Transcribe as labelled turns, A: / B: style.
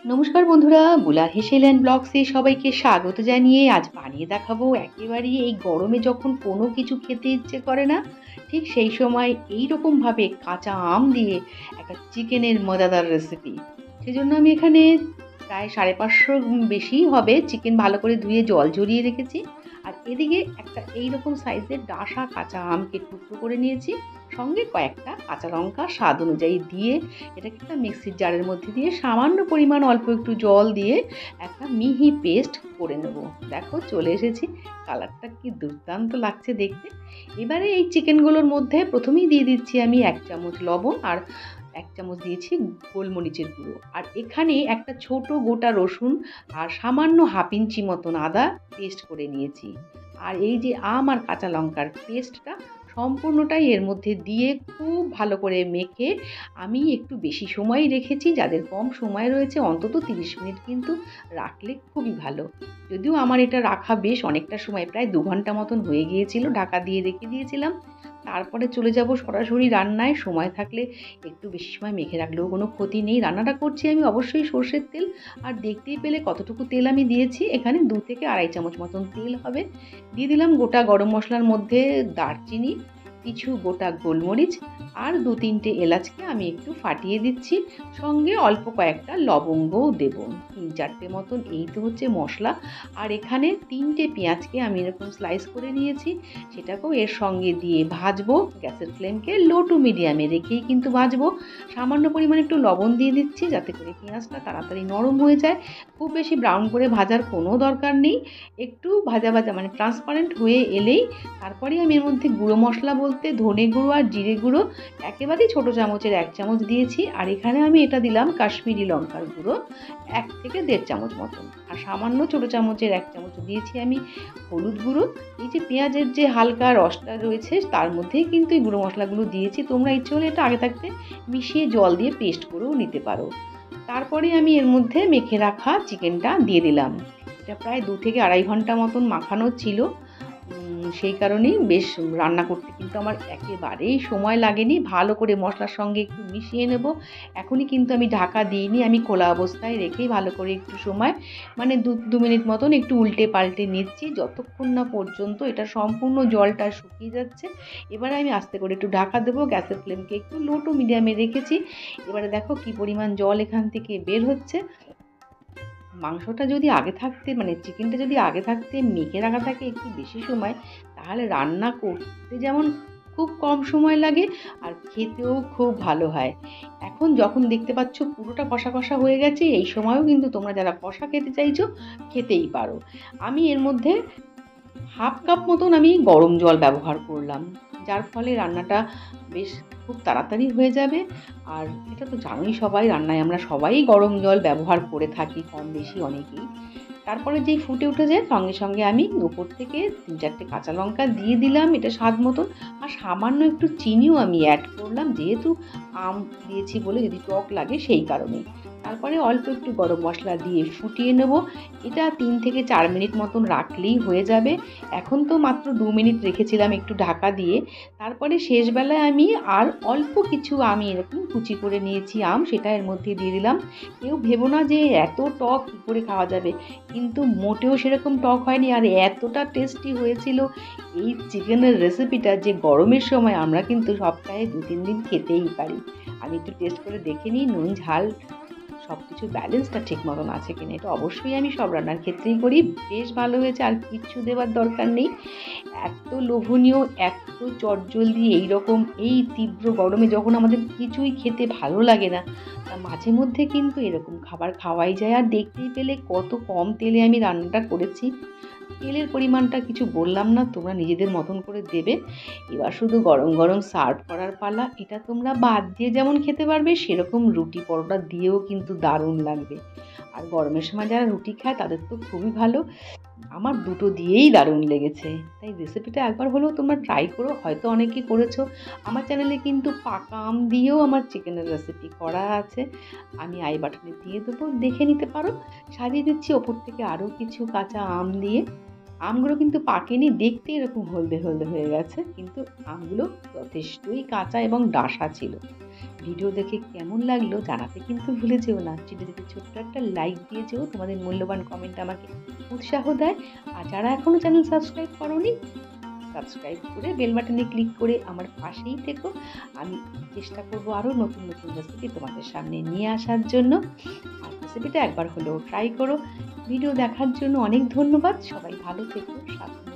A: নমস্কার বন্ধুরা, বুলার হেসেল অ্যান্ড ব্লগসে সবাইকে স্বাগত জানিয়ে আজ বানিয়ে দেখাবো একেবারেই এই গরমে যখন কোনো কিছু খেতে ইচ্ছে করে না, ঠিক সেই সময় এই রকমভাবে কাঁচা আম দিয়ে একটা চিকেনের মজাদার রেসিপি। সেজন্য আমি এখানে প্রায় 550 বেশি হবে চিকেন ভালো করে ধুয়ে জল ঝরিয়ে রেখেছি। আর এদিকে একটা এইরকম সাইজের ডাঁশা কাঁচা আমকে টুকরো করে নিয়েছি, সঙ্গে কয়েকটা কাঁচা লঙ্কা স্বাদ অনুযায়ী দিয়ে এটাকে একটা মিক্সির জারের মধ্যে দিয়ে সামান্য পরিমাণ অল্প একটু জল দিয়ে একটা মিহি পেস্ট করে নেব। দেখো চলে এসেছি, কালারটা কি দুর্দান্ত লাগছে দেখতে। এবারে এই চিকেনগুলোর মধ্যে প্রথমেই দিয়ে দিচ্ছি আমি 1 চামচ লবণ আর 1 চামচ দিয়েছি গোলমরিচের গুঁড়ো। আর এখানে একটা ছোট গোটা রসুন আর সামান্য হাফ ইঞ্চি মতন আদা পেস্ট করে নিয়েছি। আর এই যে আম আর কাঁচা লঙ্কার পেস্টটা সম্পূর্ণটাই এর মধ্যে দিয়ে খুব ভালো করে মেখে আমি একটু বেশি সময় রেখেছি। যাদের কম সময় রয়েছে অন্তত 30 মিনিট কিন্তু রাখলে খুবই ভালো। যদিও আমার এটা রাখা বেশ অনেকটা সময়, প্রায় 2 ঘন্টা মতন হয়ে গিয়েছিল, ঢাকা দিয়ে রেখে দিয়েছিলাম। তারপরে চলে যাব সরাসরি রান্নায়। সময় থাকলে একটু বেশি সময় মেখে রাখলেও কোনো ক্ষতি নেই। রান্নাটা করছি আমি অবশ্যই সর্ষের তেল, আর দেখতেই পেলে কতটুকু তেল আমি দিয়েছি। এখানে 2 থেকে আড়াই চামচ মতন তেল হবে। দিয়ে দিলাম গোটা গরম মশলার মধ্যে দারচিনি, কিছু গোটা গোলমরিচ আর 2-3টে এলাচকে আমি একটু ফাটিয়ে দিচ্ছি, সঙ্গে অল্প কয়েকটা লবঙ্গও দেব, 3-4টে মতন। এই তো হচ্ছে মশলা। আর এখানে 3টে পেঁয়াজকে আমি এরকম স্লাইস করে নিয়েছি, সেটাকেও এর সঙ্গে দিয়ে ভাজবো। গ্যাসের ফ্লেমকে লো টু মিডিয়ামে রেখেই কিন্তু ভাজবো। সামান্য পরিমাণে একটু লবণ দিয়ে দিচ্ছি যাতে করে পেঁয়াজটা তাড়াতাড়ি নরম হয়ে যায়। খুব বেশি ব্রাউন করে ভাজার কোনো দরকার নেই, একটু ভাজা ভাজা মানে ট্রান্সপারেন্ট হয়ে এলেই তারপরে আমি এর মধ্যে গুঁড়ো মশলা বলতে ধনে গুঁড়ো আর জিরে গুঁড়ো একেবারেই ছোটো চামচের 1 চামচ দিয়েছি। আর এখানে আমি এটা দিলাম কাশ্মীরি লঙ্কার গুঁড়ো 1 থেকে 1.5 চামচ মতন। আর সামান্য ছোটো চামচের 1 চামচ দিয়েছি আমি হলুদ গুঁড়ো। এই যে পেঁয়াজের যে হালকা রসটা রয়েছে তার মধ্যেই কিন্তু এই গুঁড়ো মশলাগুলো দিয়েছি। তোমরা ইচ্ছে হলে এটা আগে থাকতে মিশিয়ে জল দিয়ে পেস্ট করেও নিতে পারো। তারপরে আমি এর মধ্যে মেখে রাখা চিকেনটা দিয়ে দিলাম। এটা প্রায় 2 থেকে আড়াই ঘন্টা মতন মাখানো ছিল, সেই কারণেই বেশ রান্না করতে কিন্তু আমার একেবারেই সময় লাগেনি। ভালো করে মশলার সঙ্গে একটু মিশিয়ে নেব। এখনই কিন্তু আমি ঢাকা দিইনি, আমি খোলা অবস্থায় রেখেই ভালো করে একটু সময় মানে 2 মিনিট মতন একটু উল্টে পাল্টে নিচ্ছি, যতক্ষণ না পর্যন্ত এটা সম্পূর্ণ জলটা শুকিয়ে যাচ্ছে। এবারে আমি আস্তে করে একটু ঢাকা দেবো। গ্যাসের ফ্লেমকে একটু লো টু মিডিয়ামে রেখেছি। এবারে দেখো কি পরিমাণ জল এখান থেকে বের হচ্ছে। মাংসটা যদি আগে থাকতে মানে চিকেনটা যদি আগে থাকতে মেখে রাখা থাকে একটু বেশি সময়, তাহলে রান্না করতে যেমন খুব কম সময় লাগে আর খেতেও খুব ভালো হয়। এখন যখন দেখতে পাচ্ছ পুরোটা কষা কষা হয়ে গেছে, এই সময়ও কিন্তু তোমরা যারা কষা খেতে চাইছো খেতেই পারো। আমি এর মধ্যে হাফ কাপ মতন আমি গরম জল ব্যবহার করলাম, যার ফলে রান্নাটা বেশ খুব তাড়াতাড়ি হয়ে যাবে। আর এটা তো জানোই, সবাই রান্নায় আমরা সবাই গরম জল ব্যবহার করে থাকি কম বেশি অনেকেই। তারপরে যেই ফুটে উঠেছে সঙ্গে সঙ্গে আমি উপর থেকে 3-4টে কাঁচা লঙ্কা দিয়ে দিলাম, এটা স্বাদ মতন। আর সামান্য একটু চিনিও আমি অ্যাড করলাম, যেহেতু আম দিয়েছি বলে যদি টক লাগে সেই কারণেই। তারপরে অল্প একটু গরম মশলা দিয়ে ফুটিয়ে নেব। এটা 3 থেকে 4 মিনিট মতন রাখলেই হয়ে যাবে। এখন তো মাত্র 2 মিনিট রেখেছিলাম একটু ঢাকা দিয়ে। তারপরে শেষবেলায় আমি আর অল্প কিছু আমি এরকম কুচি করে নিয়েছি আম, সেটা এর মধ্যে দিয়ে দিলাম। কেউ ভেবো না যে এত টক কী করে খাওয়া যাবে, কিন্তু মোটেও সেরকম টক হয়নি। আর এতটা টেস্টি হয়েছিল এই চিকেনের রেসিপিটা যে গরমের সময় আমরা কিন্তু সপ্তাহে 2-3 দিন খেতেই পারি। আমি একটু টেস্ট করে দেখে নিই নুন ঝাল সব কিছু ব্যালেন্সটা ঠিক মতন আছে কিনা। এটা অবশ্যই আমি সব রান্নার ক্ষেত্রেই করি। বেশ ভালো হয়েছে, আর কিচ্ছু দেওয়ার দরকার নেই। এত লোভনীয়, এত চটজলদি এইরকম এই তীব্র গরমে যখন আমাদের কিছুই খেতে ভালো লাগে না, তা মাঝে মধ্যে কিন্তু এরকম খাবার খাওয়াই যায়। আর দেখতেই পেলে কত কম তেলে আমি রান্নাটা করেছি। তেলের পরিমাণটা কিছু বললাম না, তোমরা নিজেদের মতন করে দেবে। এবার শুধু গরম গরম সার্ভ করার পালা। এটা তোমরা ভাত দিয়ে যেমন খেতে পারবে, সেরকম রুটি পরোটা দিয়েও কিন্তু দারুণ লাগবে। আর গরমের সময় যারা রুটি খায় তাদের তো খুবই ভালো। আমার দুটো দিয়েই দারুণ লেগেছে। তাই রেসিপিটা একবার হলেও তোমরা ট্রাই করো, হয়তো অনেকে করেছো। আমার চ্যানেলে কিন্তু পাকা আম দিয়েও আমার চিকেনের রেসিপি করা আছে, আমি আই বাটনে দিয়ে দেবো, দেখে নিতে পারো। সাজিয়ে দিচ্ছি ওপর থেকে আরও কিছু কাঁচা আম দিয়ে। আমগুলো কিন্তু পাকেনি, দেখতে এরকম হলদে হলদে হয়ে গেছে, কিন্তু আমগুলো যথেষ্টই কাঁচা এবং ডাসা ছিল। ভিডিও দেখে কেমন লাগলো জানাতে কিন্তু ভুলে যেও না। ভিডিওতে ছোট্ট একটা লাইক দিয়ে যেও, তোমাদের মূল্যবান কমেন্ট আমাকে উৎসাহ দেয়। আর যারা এখনও চ্যানেল সাবস্ক্রাইব করোনি, সাবস্ক্রাইব করে বেল বাটনে ক্লিক করে আমার পাশেই থেকো। আমি চেষ্টা করব আরও নতুন নতুন রেসিপি তোমাদের সামনে নিয়ে আসার জন্য। আর রেসিপিটা একবার হলেও ট্রাই করো। ভিডিও দেখার জন্য অনেক ধন্যবাদ। সবাই ভালো থেকো, সাবধানে